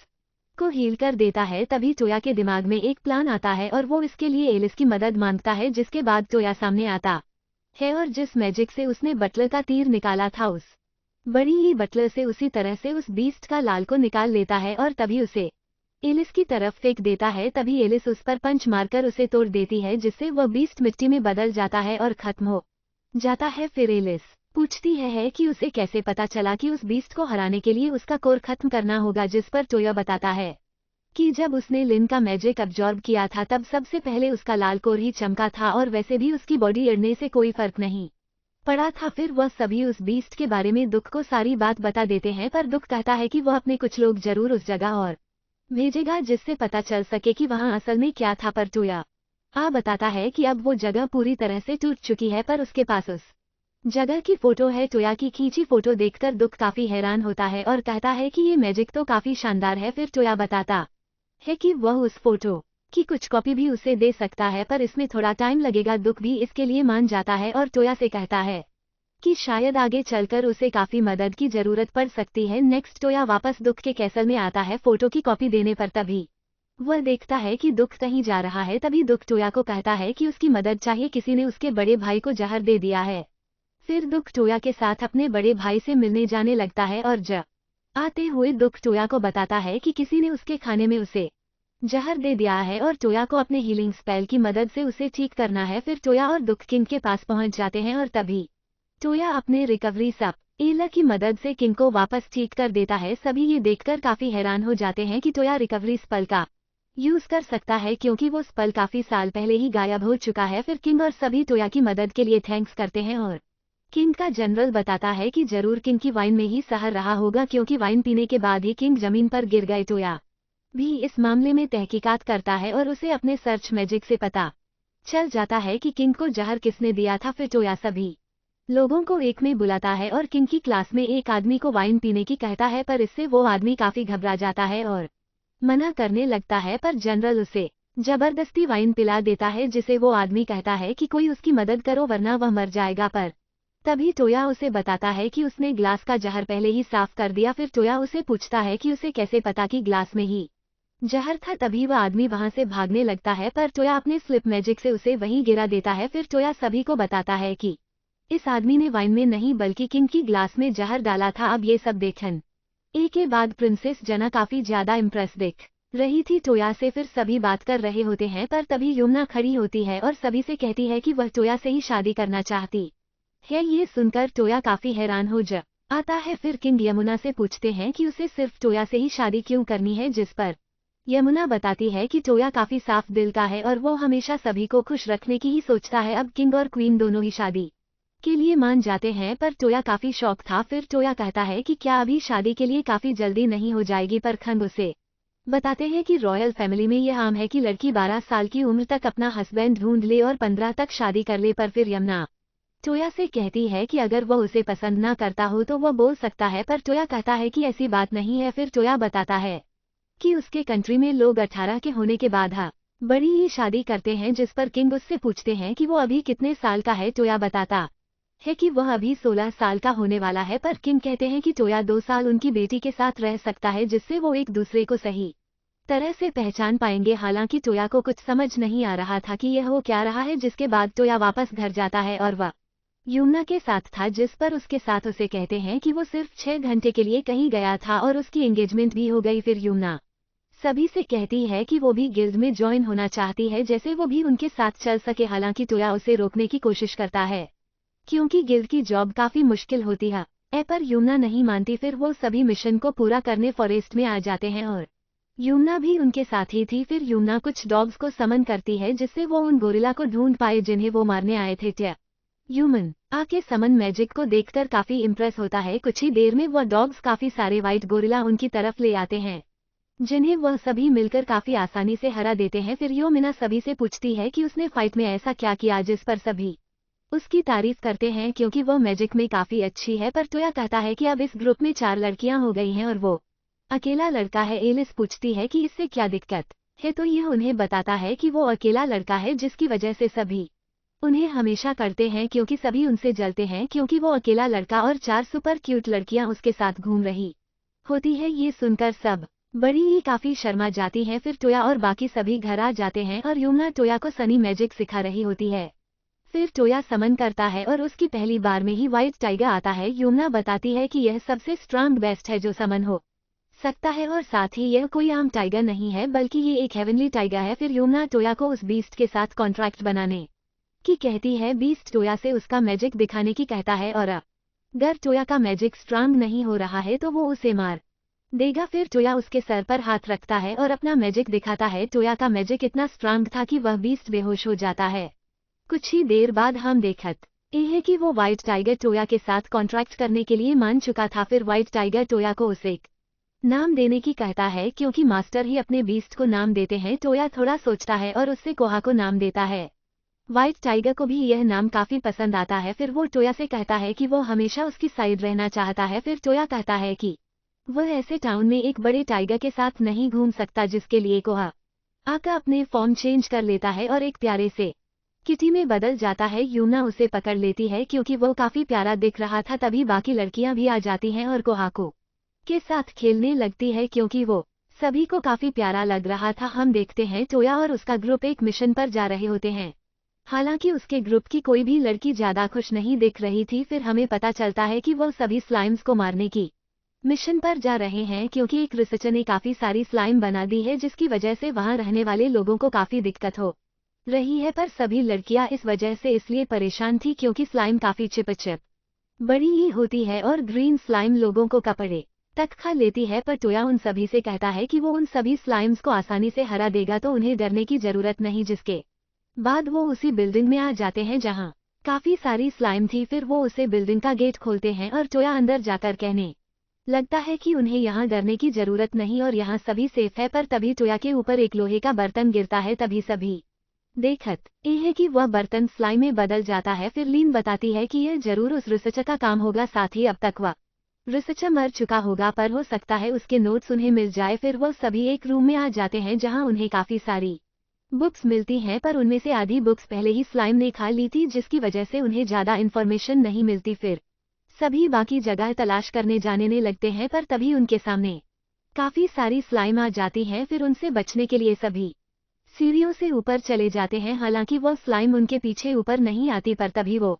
को हील कर देता है। तभी टोया के दिमाग में एक प्लान आता है और वो इसके लिए एलिस की मदद मांगता है, जिसके बाद टोया सामने आता है और जिस मैजिक से उसने बटलर का तीर निकाला था उस बड़ी ही बटलर से उसी तरह से उस बीस्ट का लाल को निकाल लेता है और तभी उसे एलिस की तरफ फेंक देता है। तभी एलिस उस पर पंच मारकर उसे तोड़ देती है, जिससे वह बीस्ट मिट्टी में बदल जाता है और खत्म हो जाता है। फिर एलिस पूछती है कि उसे कैसे पता चला कि उस बीस्ट को हराने के लिए उसका कोर खत्म करना होगा, जिस पर टोया बताता है कि जब उसने लिन का मैजिक अब्जॉर्ब किया था तब सबसे पहले उसका लाल कोर ही चमका था और वैसे भी उसकी बॉडी एड़ने से कोई फर्क नहीं पड़ा था। फिर वह सभी उस बीस्ट के बारे में दुख को सारी बात बता देते हैं, पर दुख कहता है कि वह अपने कुछ लोग जरूर उस जगह और भेजेगा, जिससे पता चल सके कि वहां असल में क्या था। पर टोया बताता है कि अब वो जगह पूरी तरह से टूट चुकी है, पर उसके पास उस जगह की फोटो है। टोया की खींची फोटो देखकर दुख काफी हैरान होता है और कहता है कि ये मैजिक तो काफी शानदार है। फिर टोया बताता है कि वह उस फोटो कि कुछ कॉपी भी उसे दे सकता है पर इसमें थोड़ा टाइम लगेगा। दुख भी इसके लिए मान जाता है और टोया से कहता है कि शायद आगे चलकर उसे काफी मदद की जरूरत पड़ सकती है। नेक्स्ट टोया वापस दुख के कैसल में आता है फोटो की कॉपी देने पर। तभी वह देखता है कि दुख कहीं जा रहा है। तभी दुख टोया को कहता है कि उसकी मदद चाहिए, किसी ने उसके बड़े भाई को जहर दे दिया है। फिर दुख टोया के साथ अपने बड़े भाई से मिलने जाने लगता है और आते हुए दुख टोया को बताता है कि किसी ने उसके खाने में उसे जहर दे दिया है और टोया को अपने हीलिंग स्पेल की मदद से उसे ठीक करना है। फिर टोया और दुख किंग के पास पहुंच जाते हैं और तभी टोया अपने रिकवरी सब एला की मदद से किंग को वापस ठीक कर देता है। सभी ये देखकर काफी हैरान हो जाते हैं कि टोया रिकवरी स्पेल का यूज कर सकता है क्योंकि वो स्पेल काफी साल पहले ही गायब हो चुका है। फिर किंग और सभी टोया की मदद के लिए थैंक्स करते हैं और किंग का जनरल बताता है कि जरूर किंग की वाइन में ही सहर रहा होगा क्योंकि वाइन पीने के बाद ही किंग जमीन पर गिर गए। टोया भी इस मामले में तहकीकात करता है और उसे अपने सर्च मैजिक से पता चल जाता है कि किंग को जहर किसने दिया था। फिर टोया सभी लोगों को एक में बुलाता है और किंग की क्लास में एक आदमी को वाइन पीने की कहता है पर इससे वो आदमी काफी घबरा जाता है और मना करने लगता है। पर जनरल उसे जबरदस्ती वाइन पिला देता है जिसे वो आदमी कहता है कि कोई उसकी मदद करो वरना वह मर जाएगा। पर तभी टोया उसे बताता है कि उसने ग्लास का जहर पहले ही साफ कर दिया। फिर टोया उसे पूछता है कि उसे कैसे पता कि ग्लास में ही जहर था। तभी वह आदमी वहां से भागने लगता है पर टोया अपने स्लिप मैजिक से उसे वहीं गिरा देता है। फिर टोया सभी को बताता है कि इस आदमी ने वाइन में नहीं बल्कि किंग की ग्लास में जहर डाला था। अब ये सब देखन एक के बाद प्रिंसेस जना काफी ज्यादा इम्प्रेस दिख रही थी टोया से। फिर सभी बात कर रहे होते हैं पर तभी यमुना खड़ी होती है और सभी से कहती है कि वह टोया से ही शादी करना चाहती है। ये सुनकर टोया काफी हैरान हो आता है। फिर किंग यमुना से पूछते हैं कि उसे सिर्फ टोया से ही शादी क्यों करनी है, जिस पर यमुना बताती है कि टोया काफी साफ दिल का है और वो हमेशा सभी को खुश रखने की ही सोचता है। अब किंग और क्वीन दोनों ही शादी के लिए मान जाते हैं पर टोया काफी शौक था। फिर टोया कहता है कि क्या अभी शादी के लिए काफी जल्दी नहीं हो जाएगी। पर खंग उसे बताते हैं कि रॉयल फैमिली में यह आम है कि लड़की 12 साल की उम्र तक अपना हस्बैंड ढूंढ ले और 15 तक शादी कर ले। पर फिर यमुना टोया से कहती है कि अगर वह उसे पसंद ना करता हो तो वह बोल सकता है। पर टोया कहता है कि ऐसी बात नहीं है। फिर टोया बताता है कि उसके कंट्री में लोग 18 के होने के बाद बड़ी ही शादी करते हैं, जिस पर किंग उससे पूछते हैं कि वो अभी कितने साल का है। टोया बताता है कि वह अभी 16 साल का होने वाला है। पर किंग कहते हैं कि टोया 2 साल उनकी बेटी के साथ रह सकता है जिससे वो एक दूसरे को सही तरह से पहचान पाएंगे। हालांकि टोया को कुछ समझ नहीं आ रहा था कि यह हो क्या रहा है। जिसके बाद टोया वापस घर जाता है और वह यमुना के साथ था, जिस पर उसके साथ उसे कहते हैं कि वो सिर्फ 6 घंटे के लिए कहीं गया था और उसकी एंगेजमेंट भी हो गई। फिर यमुना सभी से कहती है कि वो भी गिल्ड में ज्वाइन होना चाहती है जैसे वो भी उनके साथ चल सके। हालांकि टोया उसे रोकने की कोशिश करता है क्योंकि गिल्ड की जॉब काफी मुश्किल होती है। पर यमुना नहीं मानती। फिर वो सभी मिशन को पूरा करने फॉरेस्ट में आ जाते हैं और यमुना भी उनके साथ ही थी। फिर यमुना कुछ डॉग्स को समन करती है जिससे वो उन गोरिल्ला को ढूंढ पाए जिन्हें वो मारने आए थे। ह्यूमन आके समन मैजिक को देखकर काफी इम्प्रेस होता है। कुछ ही देर में वह डॉग्स काफी सारे व्हाइट गोरिल्ला उनकी तरफ ले आते हैं जिन्हें वह सभी मिलकर काफी आसानी से हरा देते हैं। फिर यमुना सभी से पूछती है कि उसने फाइट में ऐसा क्या किया, जिस पर सभी उसकी तारीफ करते हैं क्योंकि वह मैजिक में काफी अच्छी है। पर टोया कहता है कि अब इस ग्रुप में 4 लड़कियां हो गई हैं और वो अकेला लड़का है। एलिस पूछती है कि इससे क्या दिक्कत है तो यह उन्हें बताता है कि वो अकेला लड़का है जिसकी वजह से सभी उन्हें हमेशा करते हैं क्योंकि सभी उनसे जलते हैं क्योंकि वो अकेला लड़का और 4 सुपर क्यूट लड़कियां उसके साथ घूम रही होती है। ये सुनकर सब बड़ी ही काफी शर्मा जाती हैं। फिर टोया और बाकी सभी घर आ जाते हैं और यमुना टोया को सनी मैजिक सिखा रही होती है। फिर टोया समन करता है और उसकी पहली बार में ही व्हाइट टाइगर आता है। यमुना बताती है कि यह सबसे स्ट्रांग बेस्ट है जो समन हो सकता है और साथ ही यह कोई आम टाइगर नहीं है बल्कि ये एक हेवनली टाइगर है। फिर यमुना टोया को उस बीस्ट के साथ कॉन्ट्रैक्ट बनाने की कहती है। बीस्ट टोया से उसका मैजिक दिखाने की कहता है और अगर टोया का मैजिक स्ट्रांग नहीं हो रहा है तो वो उसे मार देगा। फिर टोया उसके सर पर हाथ रखता है और अपना मैजिक दिखाता है। टोया का मैजिक इतना स्ट्रांग था कि वह बीस्ट बेहोश हो जाता है। कुछ ही देर बाद हम देखत है कि वो व्हाइट टाइगर टोया के साथ कॉन्ट्रैक्ट करने के लिए मान चुका था। फिर व्हाइट टाइगर टोया को उसे एक नाम देने की कहता है क्योंकि मास्टर ही अपने बीस्ट को नाम देते हैं। टोया थोड़ा सोचता है और उससे कोहा को नाम देता है। व्हाइट टाइगर को भी यह नाम काफी पसंद आता है। फिर वो टोया से कहता है कि वो हमेशा उसकी साइड रहना चाहता है। फिर टोया कहता है कि वह ऐसे टाउन में एक बड़े टाइगर के साथ नहीं घूम सकता जिसके लिए कोहा आका अपने फॉर्म चेंज कर लेता है और एक प्यारे से किटी में बदल जाता है। यूना उसे पकड़ लेती है क्योंकि वो काफी प्यारा दिख रहा था। तभी बाकी लड़कियां भी आ जाती हैं और कोहाको के साथ खेलने लगती है क्योंकि वो सभी को काफी प्यारा लग रहा था। हम देखते हैं टोया और उसका ग्रुप एक मिशन पर जा रहे होते हैं। हालांकि उसके ग्रुप की कोई भी लड़की ज्यादा खुश नहीं दिख रही थी। फिर हमें पता चलता है कि वो सभी स्लाइम्स को मारने की मिशन पर जा रहे हैं क्योंकि एक रिसर्चर ने काफी सारी स्लाइम बना दी है जिसकी वजह से वहां रहने वाले लोगों को काफी दिक्कत हो रही है। पर सभी लड़कियां इस वजह से इसलिए परेशान थी क्योंकि स्लाइम काफी चिपचिप बड़ी ही होती है और ग्रीन स्लाइम लोगों को कपड़े तक खा लेती है। पर टोया उन सभी से कहता है कि वो उन सभी स्लाइम्स को आसानी से हरा देगा तो उन्हें डरने की जरूरत नहीं। जिसके बाद वो उसी बिल्डिंग में आ जाते हैं जहां काफी सारी स्लाइम थी। फिर वो उसे बिल्डिंग का गेट खोलते हैं और टोया अंदर जाकर कहने लगता है कि उन्हें यहाँ डरने की जरूरत नहीं और यहाँ सभी सेफ है। पर तभी टोया के ऊपर एक लोहे का बर्तन गिरता है। तभी सभी देखत ये है कि वह बर्तन स्लाइम में बदल जाता है। फिर लीन बताती है कि यह जरूर उस रिसर्चर का काम होगा, साथ ही अब तक वह रिसर्चर मर चुका होगा पर हो सकता है उसके नोट्स उन्हें मिल जाए। फिर वो सभी एक रूम में आ जाते हैं जहां उन्हें काफी सारी बुक्स मिलती हैं पर उनमें से आधी बुक्स पहले ही स्लाइम ने खा ली थी जिसकी वजह से उन्हें ज्यादा इन्फॉर्मेशन नहीं मिलती। फिर सभी बाकी जगह तलाश करने जाने लगते हैं पर तभी उनके सामने काफी सारी स्लाइम आ जाती हैं। फिर उनसे बचने के लिए सभी सीढ़ियों से ऊपर चले जाते हैं। हालांकि वो स्लाइम उनके पीछे ऊपर नहीं आती पर तभी वो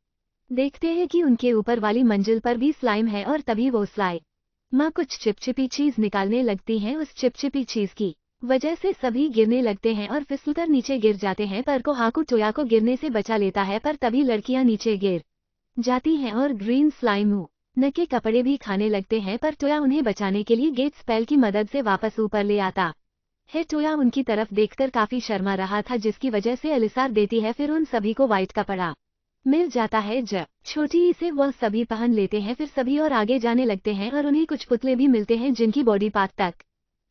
देखते हैं कि उनके ऊपर वाली मंजिल पर भी स्लाइम है और तभी वो स्लाइम माँ कुछ चिपचिपी चीज निकालने लगती हैं। उस चिपचिपी चीज की वजह से सभी गिरने लगते हैं और फिसलकर नीचे गिर जाते हैं। पर कोहाको टोया को गिरने से बचा लेता है पर तभी लड़कियां नीचे गिर जाती हैं और ग्रीन स्लाइम न के कपड़े भी खाने लगते हैं। पर टोया उन्हें बचाने के लिए गेट स्पेल की मदद से वापस ऊपर ले आता है। टोया उनकी तरफ देखकर काफी शर्मा रहा था जिसकी वजह से एलिसार देती है। फिर उन सभी को व्हाइट कपड़ा मिल जाता है जब छोटी से वह सभी पहन लेते हैं। फिर सभी और आगे जाने लगते हैं और उन्हें कुछ पुतले भी मिलते हैं जिनकी बॉडी पार्ट तक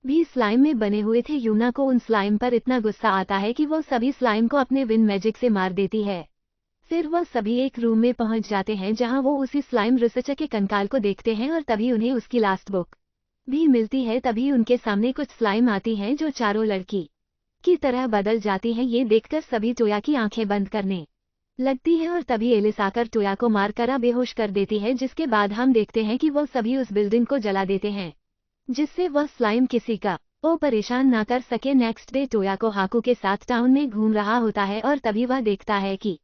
भी स्लाइम में बने हुए थे। यूना को उन स्लाइम पर इतना गुस्सा आता है कि वो सभी स्लाइम को अपने विंड मैजिक से मार देती है। फिर वह सभी एक रूम में पहुंच जाते हैं जहां वो उसी स्लाइम रिसर्चर के कंकाल को देखते हैं और तभी उन्हें उसकी लास्ट बुक भी मिलती है। तभी उनके सामने कुछ स्लाइम आती हैं जो चारों लड़की की तरह बदल जाती हैं। ये देखकर सभी टोया की आंखें बंद करने लगती है और तभी एलिस आकर टोया को मारकर बेहोश कर देती है। जिसके बाद हम देखते हैं कि वो सभी उस बिल्डिंग को जला देते हैं जिससे वह स्लाइम किसी का वो परेशान ना कर सके। नेक्स्ट डे टोया को हाकू के साथ टाउन में घूम रहा होता है और तभी वह देखता है कि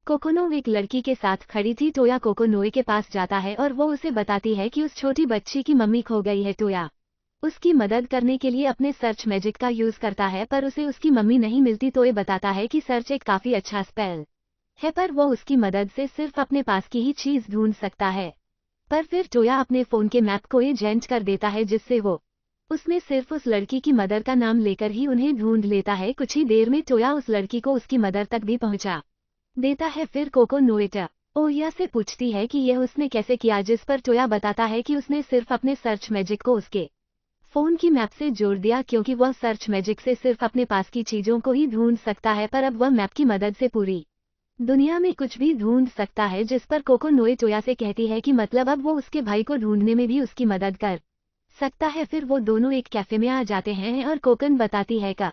कोकोनो एक लड़की के साथ खड़ी थी। टोया कोकोनोए के पास जाता है और वो उसे बताती है कि उस छोटी बच्ची की मम्मी खो गई है। टोया उसकी मदद करने के लिए अपने सर्च मैजिक का यूज करता है पर उसे उसकी मम्मी नहीं मिलती। तो ये बताता है कि सर्च एक काफी अच्छा स्पेल है पर वो उसकी मदद से सिर्फ अपने पास की ही चीज ढूंढ सकता है। पर फिर टोया अपने फोन के मैप को एजेंट कर देता है जिससे वो उसमें सिर्फ उस लड़की की मदर का नाम लेकर ही उन्हें ढूंढ लेता है। कुछ ही देर में टोया उस लड़की को उसकी मदर तक भी पहुंचा देता है। फिर कोकोनोए ओया से पूछती है कि यह उसने कैसे किया जिस पर टोया बताता है कि उसने सिर्फ अपने सर्च मैजिक को उसके फोन की मैप से जोड़ दिया क्योंकि वह सर्च मैजिक से सिर्फ अपने पास की चीजों को ही ढूंढ सकता है। पर अब वह मैप की मदद से पूरी दुनिया में कुछ भी ढूंढ सकता है। जिस पर कोकोनोए टोया से कहती है कि मतलब अब वो उसके भाई को ढूंढने में भी उसकी मदद कर सकता है। फिर वो दोनों एक कैफे में आ जाते हैं और कोकन बताती है का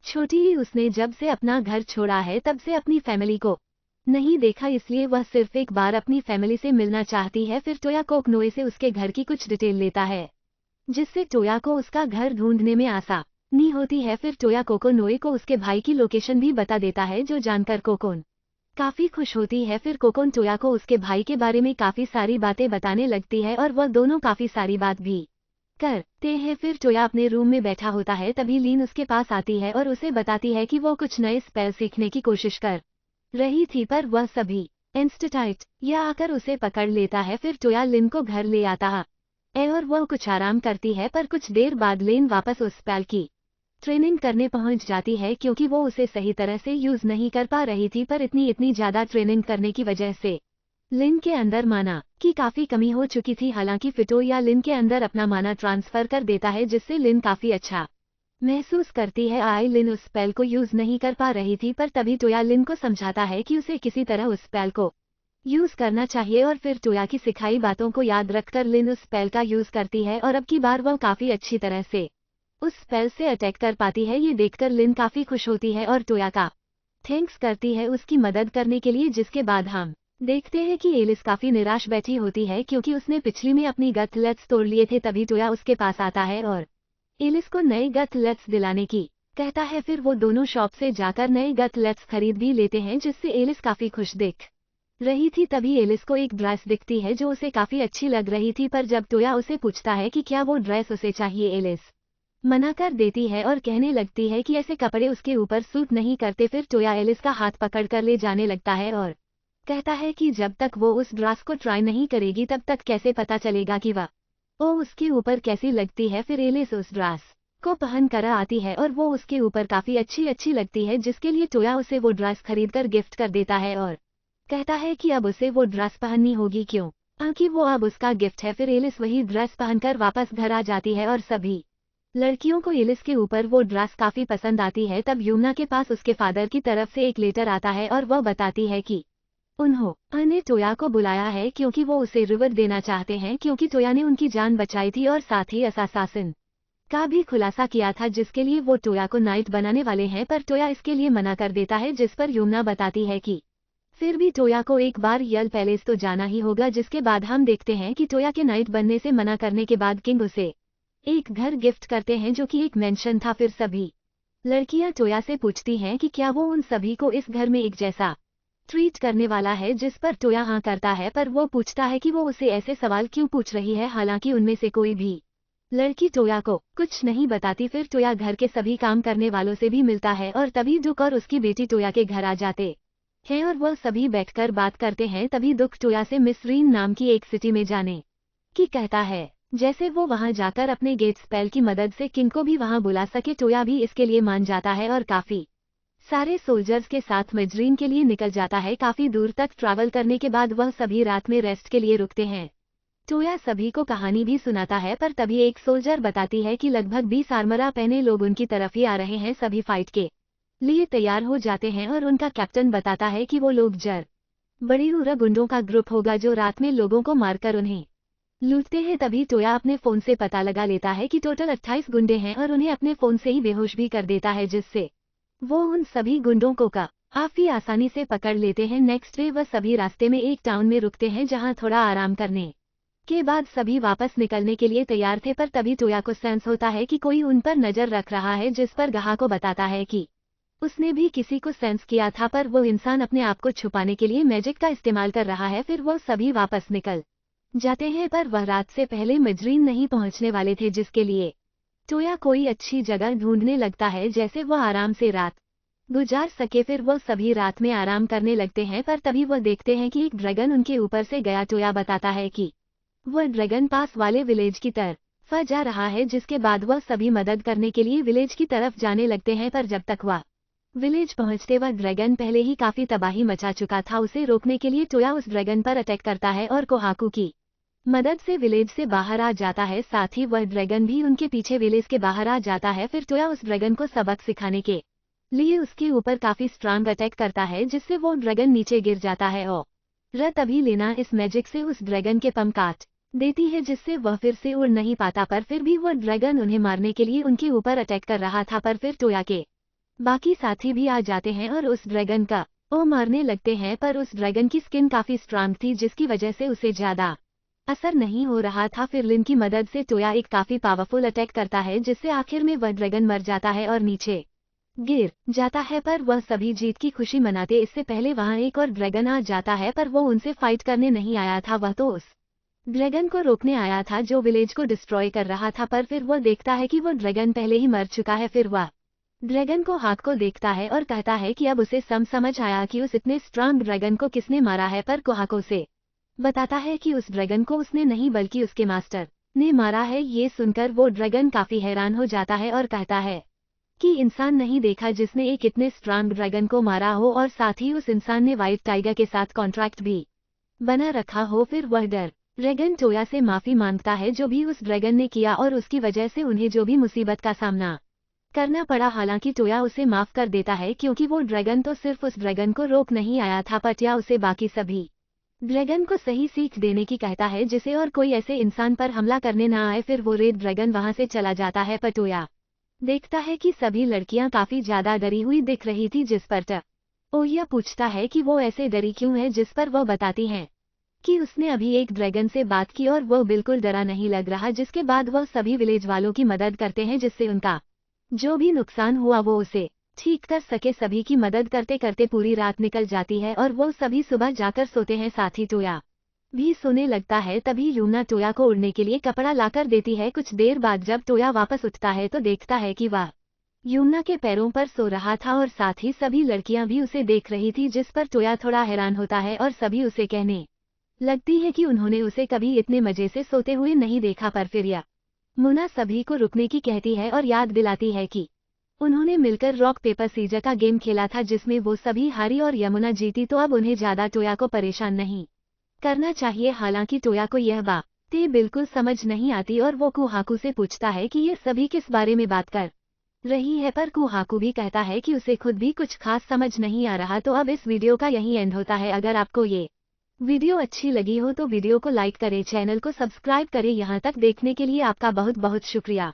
छोटी ही उसने जब से अपना घर छोड़ा है तब से अपनी फैमिली को नहीं देखा, इसलिए वह सिर्फ एक बार अपनी फैमिली से मिलना चाहती है। फिर टोया कोकोनोए से उसके घर की कुछ डिटेल लेता है जिससे टोया को उसका घर ढूंढने में आसानी होती है। फिर टोया कोकोनोए को उसके भाई की लोकेशन भी बता देता है जो जानकर कोकोन काफी खुश होती है। फिर कोकोन टोया को उसके भाई के बारे में काफी सारी बातें बताने लगती है और वह दोनों काफी सारी बात भी करते हैं। फिर टोया अपने रूम में बैठा होता है तभी लीन उसके पास आती है और उसे बताती है कि वो कुछ नए स्पेल सीखने की कोशिश कर रही थी पर वह सभी इंस्टेंट या आकर उसे पकड़ लेता है। फिर टोया लिन को घर ले आता है और वह कुछ आराम करती है पर कुछ देर बाद लिन वापस उस स्पेल की ट्रेनिंग करने पहुंच जाती है क्योंकि वो उसे सही तरह से यूज नहीं कर पा रही थी। पर इतनी ज्यादा ट्रेनिंग करने की वजह से लिन के अंदर माना की काफी कमी हो चुकी थी। हालांकि फिटोया लिन के अंदर अपना माना ट्रांसफर कर देता है जिससे लिन काफी अच्छा महसूस करती है। लिन उस स्पेल को यूज नहीं कर पा रही थी पर तभी टोया लिन को समझाता है कि उसे किसी तरह उस स्पेल को यूज करना चाहिए और फिर टोया की सिखाई बातों को याद रखकर लिन उस स्पेल का यूज करती है और अब की बार वह काफी अच्छी तरह से उस स्पेल से अटैक कर पाती है। ये देखकर लिन काफी खुश होती है और टोया का थैंक्स करती है उसकी मदद करने के लिए, जिसके बाद हम देखते हैं कि एलिस काफी निराश बैठी होती है क्योंकि उसने पिछली में अपनी गथलेट्स तोड़ लिए थे। तभी टोया उसके पास आता है और एलिस को नए गथलेट्स दिलाने की कहता है। फिर वो दोनों शॉप से जाकर नए गथलेट्स खरीद भी लेते हैं, जिससे एलिस काफी खुश दिख रही थी। तभी एलिस को एक ड्रेस दिखती है जो उसे काफी अच्छी लग रही थी, पर जब टोया उसे पूछता है कि क्या वो ड्रेस उसे चाहिए, एलिस मना कर देती है और कहने लगती है कि ऐसे कपड़े उसके ऊपर सूट नहीं करते। फिर टोया एलिस का हाथ पकड़कर ले जाने लगता है और कहता है कि जब तक वो उस ड्रेस को ट्राई नहीं करेगी तब तक कैसे पता चलेगा कि वो उसके ऊपर कैसी लगती है। फिर एलिस उस ड्रेस को पहन कर आती है और वो उसके ऊपर काफी अच्छी लगती है, जिसके लिए टोया उसे वो ड्रेस खरीदकर गिफ्ट कर देता है और कहता है कि अब उसे वो ड्रेस पहननी होगी क्योंकि वो अब उसका गिफ्ट है। फिर एलिस वही ड्रेस पहनकर वापस घर आ जाती है और सभी लड़कियों को एलिस के ऊपर वो ड्रेस काफी पसंद आती है। तब यमुना के पास उसके फादर की तरफ से एक लेटर आता है और वह बताती है कि उन्होंने टोया को बुलाया है क्योंकि वो उसे रिवॉर्ड देना चाहते हैं, क्योंकि टोया ने उनकी जान बचाई थी और साथ ही असासिन का भी खुलासा किया था, जिसके लिए वो टोया को नाइट बनाने वाले हैं। पर टोया इसके लिए मना कर देता है, जिस पर यमुना बताती है कि फिर भी टोया को एक बार यल पैलेस तो जाना ही होगा। जिसके बाद हम देखते हैं कि टोया के नाइट बनने से मना करने के बाद किंग उसे एक घर गिफ्ट करते हैं जो कि एक मेंशन था। फिर सभी लड़कियां टोया से पूछती हैं कि क्या वो उन सभी को इस घर में एक जैसा ट्रीट करने वाला है, जिस पर टोया हाँ करता है। पर वो पूछता है कि वो उसे ऐसे सवाल क्यों पूछ रही है, हालांकि उनमें से कोई भी लड़की टोया को कुछ नहीं बताती। फिर टोया घर के सभी काम करने वालों से भी मिलता है और तभी दुख और उसकी बेटी टोया के घर आ जाते हैं और वह सभी बैठकर बात करते हैं। तभी दुख टोया से मिस रीन नाम की एक सिटी में जाने की कहता है, जैसे वो वहां जाकर अपने गेट स्पेल की मदद से किंग को भी वहां बुला सके। टोया भी इसके लिए मान जाता है और काफी सारे सोल्जर्स के साथ मजरीन के लिए निकल जाता है। काफी दूर तक ट्रैवल करने के बाद वह सभी रात में रेस्ट के लिए रुकते हैं। टोया सभी को कहानी भी सुनाता है, पर तभी एक सोल्जर बताती है कि लगभग 20 आर्मरा पहने लोग उनकी तरफ ही आ रहे हैं। सभी फाइट के लिए तैयार हो जाते हैं और उनका कैप्टन बताता है कि वो लोग बड़ी उरा गुंडों का ग्रुप होगा जो रात में लोगों को मारकर उन्हें लूटते हैं। तभी टोया अपने फोन से पता लगा लेता है कि टोटल 28 गुंडे हैं और उन्हें अपने फोन से ही बेहोश भी कर देता है, जिससे वो उन सभी गुंडों को काफी आसानी से पकड़ लेते हैं। नेक्स्ट डे वह सभी रास्ते में एक टाउन में रुकते हैं जहां थोड़ा आराम करने के बाद सभी वापस निकलने के लिए तैयार थे। पर तभी टोया को सेंस होता है कि कोई उन पर नजर रख रहा है, जिस पर गहा को बताता है कि उसने भी किसी को सेंस किया था, पर वो इंसान अपने आप को छुपाने के लिए मैजिक का इस्तेमाल कर रहा है। फिर वो सभी वापस निकल जाते हैं, पर वह रात से पहले मजरीन नहीं पहुंचने वाले थे, जिसके लिए टोया कोई अच्छी जगह ढूंढने लगता है जैसे वह आराम से रात गुजार सके। फिर वो सभी रात में आराम करने लगते हैं, पर तभी वह देखते हैं कि एक ड्रैगन उनके ऊपर से गया। टोया बताता है कि वह ड्रैगन पास वाले विलेज की तरफ जा रहा है, जिसके बाद वह सभी मदद करने के लिए विलेज की तरफ जाने लगते हैं। पर जब तक वह विलेज पहुंचते वह ड्रैगन पहले ही काफी तबाही मचा चुका था। उसे रोकने के लिए टोया उस ड्रैगन पर अटैक करता है और कोहाकू की मदद से विलेज से बाहर आ जाता है। साथ ही वह ड्रैगन भी उनके पीछे विलेज के बाहर आ जाता है। फिर टोया उस ड्रैगन को सबक सिखाने के लिए उसके ऊपर काफी स्ट्रांग अटैक करता है, जिससे वो ड्रैगन नीचे गिर जाता है और तभी लेना इस मैजिक से उस ड्रैगन के पंख काट देती है, जिससे वह फिर से उड़ नहीं पाता। पर फिर भी वह ड्रैगन उन्हें मारने के लिए उनके ऊपर अटैक कर रहा था। पर फिर टोया के बाकी साथी भी आ जाते हैं और उस ड्रैगन का मारने लगते हैं। पर उस ड्रैगन की स्किन काफी स्ट्रांग थी, जिसकी वजह से उसे ज्यादा असर नहीं हो रहा था। फिर लिन की मदद से टोया एक काफी पावरफुल अटैक करता है, जिससे आखिर में वह ड्रैगन मर जाता है और नीचे गिर जाता है। पर वह सभी जीत की खुशी मनाते इससे पहले वहां एक और ड्रैगन आ जाता है, पर वो उनसे फाइट करने नहीं आया था, वह तो उस ड्रैगन को रोकने आया था जो विलेज को डिस्ट्रॉय कर रहा था। पर फिर वह देखता है कि वो ड्रैगन पहले ही मर चुका है। फिर वह ड्रैगन को हाथ को देखता है और कहता है कि अब उसे समझ आया कि उस इतने स्ट्रांग ड्रैगन को किसने मारा है। पर कोहाको से बताता है कि उस ड्रैगन को उसने नहीं बल्कि उसके मास्टर ने मारा है। ये सुनकर वो ड्रैगन काफी हैरान हो जाता है और कहता है कि इंसान नहीं देखा जिसने एक इतने स्ट्रांग ड्रैगन को मारा हो, और साथ ही उस इंसान ने व्हाइट टाइगर के साथ कॉन्ट्रैक्ट भी बना रखा हो। फिर वह ड्रैगन टोया से माफी मांगता है जो भी उस ड्रैगन ने किया और उसकी वजह से उन्हें जो भी मुसीबत का सामना करना पड़ा। हालांकि टोया उसे माफ कर देता है, क्योंकि वो ड्रैगन तो सिर्फ उस ड्रैगन को रोक नहीं आया था, पटिया उसे बाकी सभी ड्रैगन को सही सीख देने की कहता है, जिसे और कोई ऐसे इंसान पर हमला करने ना आए। फिर वो रेड ड्रैगन वहां से चला जाता है। पर टोया देखता है कि सभी लड़कियां काफी ज्यादा डरी हुई दिख रही थी, जिस पर ओया पूछता है कि वो ऐसे डरी क्यों है, जिस पर वो बताती हैं कि उसने अभी एक ड्रैगन से बात की और वो बिल्कुल डरा नहीं लग रहा। जिसके बाद वो सभी विलेज वालों की मदद करते हैं, जिससे उनका जो भी नुकसान हुआ वो उसे ठीक कर सके। सभी की मदद करते करते पूरी रात निकल जाती है और वो सभी सुबह जाकर सोते हैं। साथ ही टोया भी सोने लगता है। तभी यूना टोया को उड़ने के लिए कपड़ा लाकर देती है। कुछ देर बाद जब टोया वापस उठता है तो देखता है कि वह यूना के पैरों पर सो रहा था और साथ ही सभी लड़कियां भी उसे देख रही थी, जिस पर टोया थोड़ा हैरान होता है और सभी उसे कहने लगती है कि उन्होंने उसे कभी इतने मजे से सोते हुए नहीं देखा। पर फिर मुना सभी को रुकने की कहती है और याद दिलाती है कि उन्होंने मिलकर रॉक पेपर सीजर का गेम खेला था, जिसमें वो सभी हारी और यमुना जीती, तो अब उन्हें ज्यादा टोया को परेशान नहीं करना चाहिए। हालांकि टोया को यह बातें बिल्कुल समझ नहीं आती और वो कुहाकू से पूछता है कि ये सभी किस बारे में बात कर रही है, पर कुहाकू भी कहता है कि उसे खुद भी कुछ खास समझ नहीं आ रहा। तो अब इस वीडियो का यही एंड होता है। अगर आपको ये वीडियो अच्छी लगी हो तो वीडियो को लाइक करें, चैनल को सब्सक्राइब करें। यहाँ तक देखने के लिए आपका बहुत बहुत शुक्रिया।